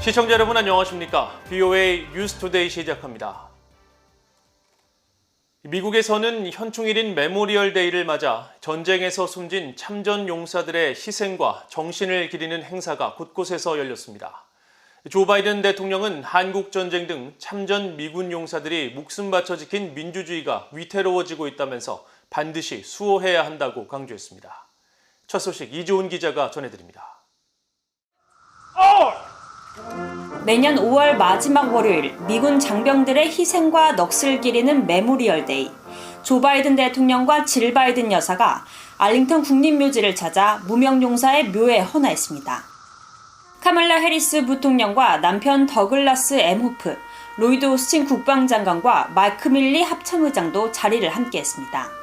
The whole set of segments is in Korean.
시청자 여러분 안녕하십니까? BOA 뉴스투데이 시작합니다. 미국에서는 현충일인 메모리얼 데이를 맞아 전쟁에서 숨진 참전 용사들의 희생과 정신을 기리는 행사가 곳곳에서 열렸습니다. 조 바이든 대통령은 한국 전쟁 등 참전 미군 용사들이 목숨 바쳐 지킨 민주주의가 위태로워지고 있다면서 반드시 수호해야 한다고 강조했습니다. 첫 소식 이주훈 기자가 전해드립니다. 매년 5월 마지막 월요일 미군 장병들의 희생과 넋을 기리는 메모리얼 데이. 조 바이든 대통령과 질 바이든 여사가 알링턴 국립묘지를 찾아 무명용사의 묘에 헌화했습니다. 카멀라 해리스 부통령과 남편 더글라스 M. 호프, 로이드 오스틴 국방장관과 마크 밀리 합참의장도 자리를 함께했습니다.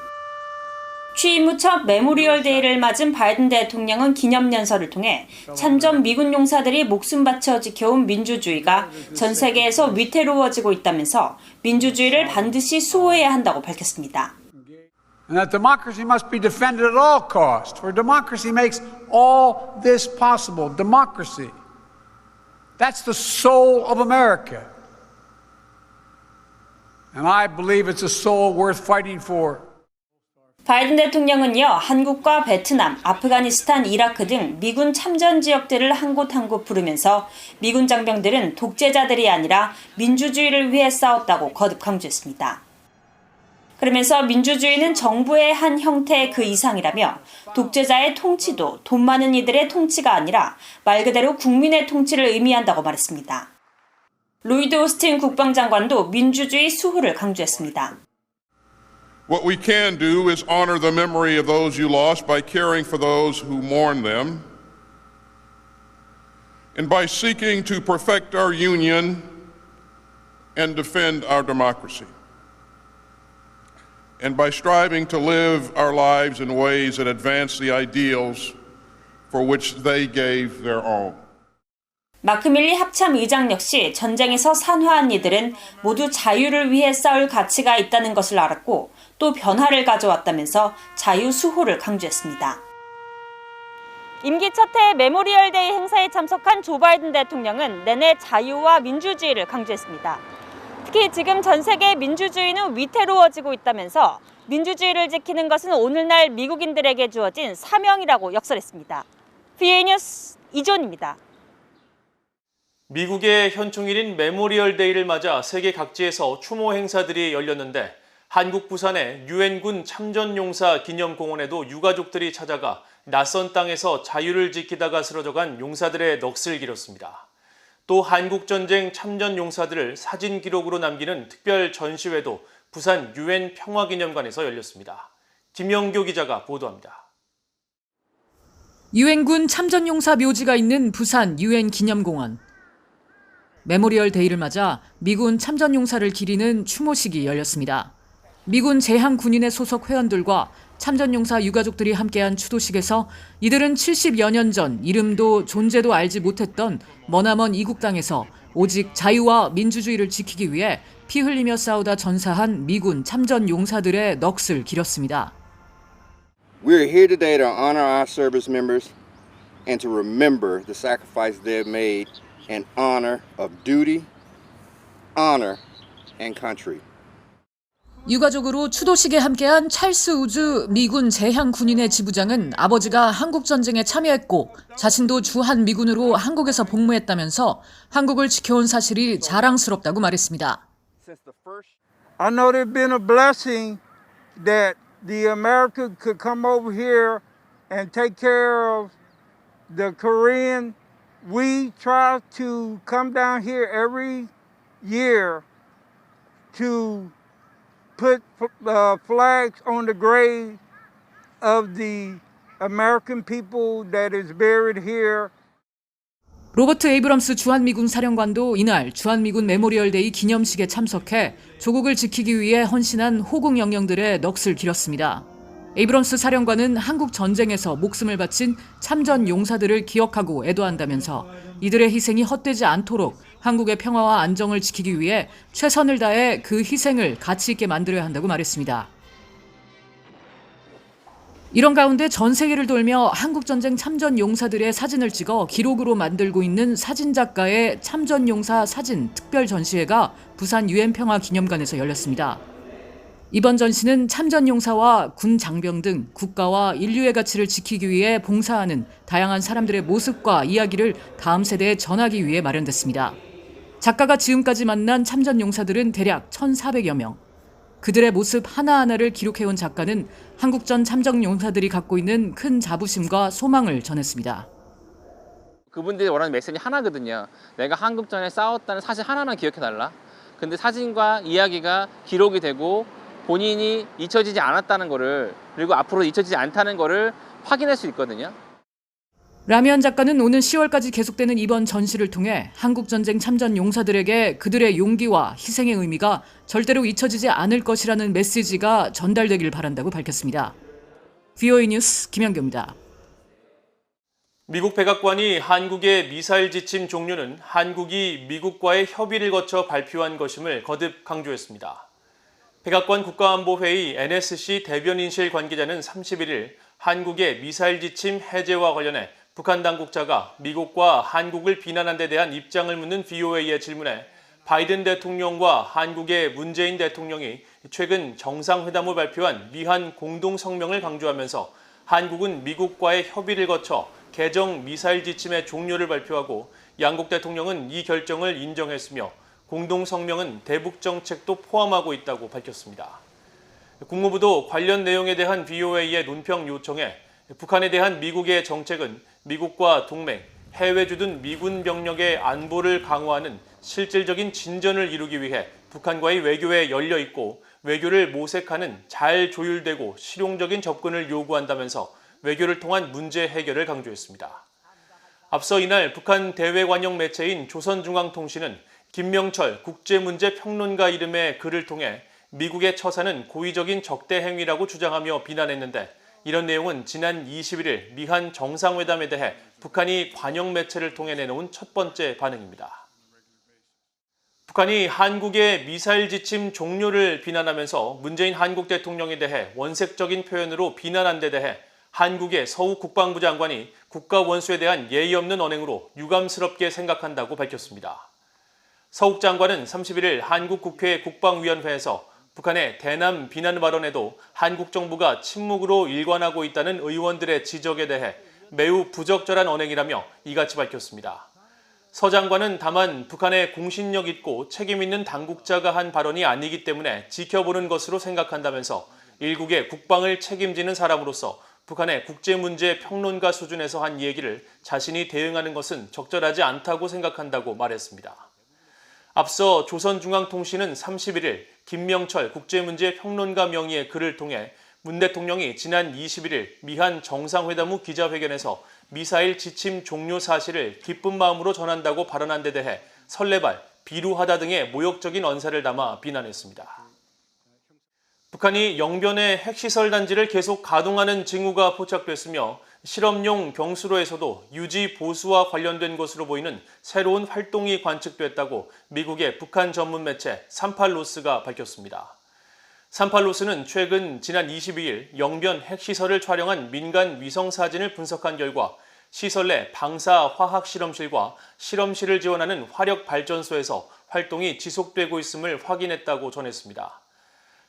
취임 후 첫 메모리얼 데이를 맞은 바이든 대통령은 기념연설을 통해 참전 미군 용사들이 목숨 바쳐 지켜온 민주주의가 전 세계에서 위태로워지고 있다면서 민주주의를 반드시 수호해야 한다고 밝혔습니다. And that democracy must be defended at all costs, for democracy makes all this possible. Democracy. That's the soul of America. And I believe it's a soul worth fighting for. 바이든 대통령은요, 한국과 베트남, 아프가니스탄, 이라크 등 미군 참전 지역들을 한 곳 한 곳 부르면서 미군 장병들은 독재자들이 아니라 민주주의를 위해 싸웠다고 거듭 강조했습니다. 그러면서 민주주의는 정부의 한 형태의 그 이상이라며 독재자의 통치도 돈 많은 이들의 통치가 아니라 말 그대로 국민의 통치를 의미한다고 말했습니다. 로이드 오스틴 국방장관도 민주주의 수호를 강조했습니다. What we can do is honor the memory of those you lost by caring for those who mourn them, and by seeking to perfect our union and defend our democracy, and by striving to live our lives in ways that advance the ideals for which they gave their all. 마크 밀리 합참 의장 역시 전쟁에서 산화한 이들은 모두 자유를 위해 싸울 가치가 있다는 것을 알았고 또 변화를 가져왔다면서 자유 수호를 강조했습니다. 임기 첫 해 메모리얼 데이 행사에 참석한 조 바이든 대통령은 내내 자유와 민주주의를 강조했습니다. 특히 지금 전 세계 민주주의는 위태로워지고 있다면서 민주주의를 지키는 것은 오늘날 미국인들에게 주어진 사명이라고 역설했습니다. BOA 뉴스 이존입니다. 미국의 현충일인 메모리얼 데이를 맞아 세계 각지에서 추모 행사들이 열렸는데 한국 부산의 유엔군 참전용사 기념공원에도 유가족들이 찾아가 낯선 땅에서 자유를 지키다가 쓰러져간 용사들의 넋을 기렸습니다. 또 한국전쟁 참전용사들을 사진 기록으로 남기는 특별 전시회도 부산 유엔 평화기념관에서 열렸습니다. 김영교 기자가 보도합니다. 유엔군 참전용사 묘지가 있는 부산 유엔 기념공원. 메모리얼 데이를 맞아 미군 참전용사를 기리는 추모식이 열렸습니다. 미군 제향군인의 소속 회원들과 참전용사 유가족들이 함께한 추도식에서 이들은 70여 년 전 이름도 존재도 알지 못했던 머나먼 이국 땅에서 오직 자유와 민주주의를 지키기 위해 피 흘리며 싸우다 전사한 미군 참전용사들의 넋을 기렸습니다. We're here today to honor our service members and to remember the sacrifice they've made in honor of duty, honor, and country. 유가족으로 추도식에 함께한 찰스 우즈 미군 제향 군인의 지부장은 아버지가 한국전쟁에 참여했고 자신도 주한 미군으로 한국에서 복무했다면서 한국을 지켜온 사실이 자랑스럽다고 말했습니다. I know there's been a blessing that the America could come over here and take care of the Korean. We try to come down here every year to put flags on the grave of the American people that is buried here. 로버트 에이브럼스 주한미군 사령관도 이날 주한미군 메모리얼 데이 기념식에 참석해 조국을 지키기 위해 헌신한 호국 영령들의 넋을 기렸습니다. 에이브럼스 사령관은 한국 전쟁에서 목숨을 바친 참전 용사들을 기억하고 애도한다면서 이들의 희생이 헛되지 않도록 한국의 평화와 안정을 지키기 위해 최선을 다해 그 희생을 가치 있게 만들어야 한다고 말했습니다. 이런 가운데 전 세계를 돌며 한국전쟁 참전 용사들의 사진을 찍어 기록으로 만들고 있는 사진작가의 참전용사 사진 특별 전시회가 부산 유엔평화기념관에서 열렸습니다. 이번 전시는 참전용사와 군 장병 등 국가와 인류의 가치를 지키기 위해 봉사하는 다양한 사람들의 모습과 이야기를 다음 세대에 전하기 위해 마련됐습니다. 작가가 지금까지 만난 참전용사들은 대략 1,400여 명. 그들의 모습 하나하나를 기록해온 작가는 한국전 참전용사들이 갖고 있는 큰 자부심과 소망을 전했습니다. 그분들이 원하는 메시지 하나거든요. 내가 한국전에 싸웠다는 사실 하나만 기억해달라. 근데 사진과 이야기가 기록이 되고 본인이 잊혀지지 않았다는 거를, 그리고 앞으로 잊혀지지 않다는 거를 확인할 수 있거든요. 라미안 작가는 오는 10월까지 계속되는 이번 전시를 통해 한국전쟁 참전 용사들에게 그들의 용기와 희생의 의미가 절대로 잊혀지지 않을 것이라는 메시지가 전달되길 바란다고 밝혔습니다. VOA 뉴스 김현규입니다. 미국 백악관이 한국의 미사일 지침 종료는 한국이 미국과의 협의를 거쳐 발표한 것임을 거듭 강조했습니다. 백악관 국가안보회의 NSC 대변인실 관계자는 31일 한국의 미사일 지침 해제와 관련해 북한 당국자가 미국과 한국을 비난한 데 대한 입장을 묻는 VOA의 질문에 바이든 대통령과 한국의 문재인 대통령이 최근 정상회담을 발표한 미한 공동성명을 강조하면서 한국은 미국과의 협의를 거쳐 개정 미사일 지침의 종료를 발표하고 양국 대통령은 이 결정을 인정했으며 공동성명은 대북 정책도 포함하고 있다고 밝혔습니다. 국무부도 관련 내용에 대한 VOA의 논평 요청에 북한에 대한 미국의 정책은 미국과 동맹, 해외 주둔 미군 병력의 안보를 강화하는 실질적인 진전을 이루기 위해 북한과의 외교에 열려 있고 외교를 모색하는 잘 조율되고 실용적인 접근을 요구한다면서 외교를 통한 문제 해결을 강조했습니다. 앞서 이날 북한 대외관영 매체인 조선중앙통신은 김명철 국제문제평론가 이름의 글을 통해 미국의 처사는 고의적인 적대 행위라고 주장하며 비난했는데 이런 내용은 지난 21일 미한 정상회담에 대해 북한이 관영 매체를 통해 내놓은 첫 번째 반응입니다. 북한이 한국의 미사일 지침 종료를 비난하면서 문재인 한국 대통령에 대해 원색적인 표현으로 비난한 데 대해 한국의 서욱 국방부 장관이 국가 원수에 대한 예의 없는 언행으로 유감스럽게 생각한다고 밝혔습니다. 서욱 장관은 31일 한국 국회 국방위원회에서 북한의 대남 비난 발언에도 한국 정부가 침묵으로 일관하고 있다는 의원들의 지적에 대해 매우 부적절한 언행이라며 이같이 밝혔습니다. 서 장관은 다만 북한의 공신력 있고 책임 있는 당국자가 한 발언이 아니기 때문에 지켜보는 것으로 생각한다면서 일국의 국방을 책임지는 사람으로서 북한의 국제문제 평론가 수준에서 한 얘기를 자신이 대응하는 것은 적절하지 않다고 생각한다고 말했습니다. 앞서 조선중앙통신은 31일 김명철 국제문제평론가 명의의 글을 통해 문 대통령이 지난 21일 미한 정상회담 후 기자회견에서 미사일 지침 종료 사실을 기쁜 마음으로 전한다고 발언한 데 대해 설레발, 비루하다 등의 모욕적인 언사를 담아 비난했습니다. 북한이 영변의 핵시설 단지를 계속 가동하는 징후가 포착됐으며 실험용 경수로에서도 유지 보수와 관련된 것으로 보이는 새로운 활동이 관측됐다고 미국의 북한 전문 매체 산팔로스가 밝혔습니다. 산팔로스는 최근 지난 22일 영변 핵시설을 촬영한 민간 위성 사진을 분석한 결과 시설 내 방사 화학 실험실과 실험실을 지원하는 화력 발전소에서 활동이 지속되고 있음을 확인했다고 전했습니다.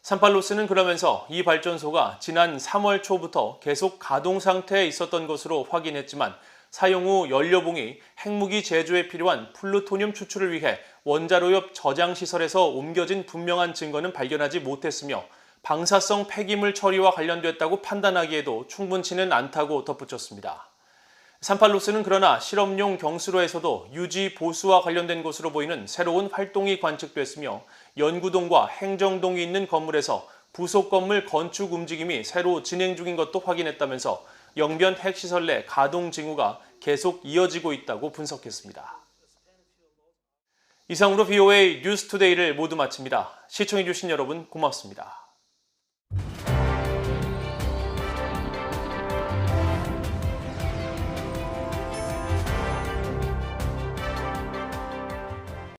산팔로스는 그러면서 이 발전소가 지난 3월 초부터 계속 가동 상태에 있었던 것으로 확인했지만 사용 후 연료봉이 핵무기 제조에 필요한 플루토늄 추출을 위해 원자로 옆 저장시설에서 옮겨진 분명한 증거는 발견하지 못했으며 방사성 폐기물 처리와 관련됐다고 판단하기에도 충분치는 않다고 덧붙였습니다. 산팔로스는 그러나 실험용 경수로에서도 유지 보수와 관련된 것으로 보이는 새로운 활동이 관측됐으며 연구동과 행정동이 있는 건물에서 부속 건물 건축 움직임이 새로 진행 중인 것도 확인했다면서 영변 핵시설 내 가동 징후가 계속 이어지고 있다고 분석했습니다. 이상으로 VOA 뉴스투데이를 모두 마칩니다. 시청해주신 여러분 고맙습니다.